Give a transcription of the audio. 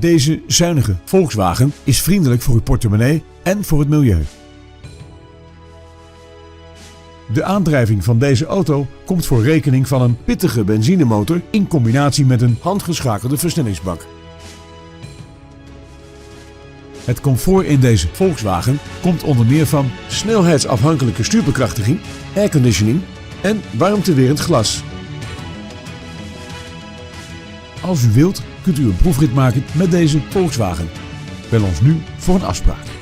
Deze zuinige Volkswagen is vriendelijk voor uw portemonnee en voor het milieu. De aandrijving van deze auto komt voor rekening van een pittige benzinemotor in combinatie met een handgeschakelde versnellingsbak. Het comfort in deze Volkswagen komt onder meer van snelheidsafhankelijke stuurbekrachtiging, airconditioning en warmtewerend glas. Als u wilt, kunt u een proefrit maken met deze Volkswagen. Bel ons nu voor een afspraak.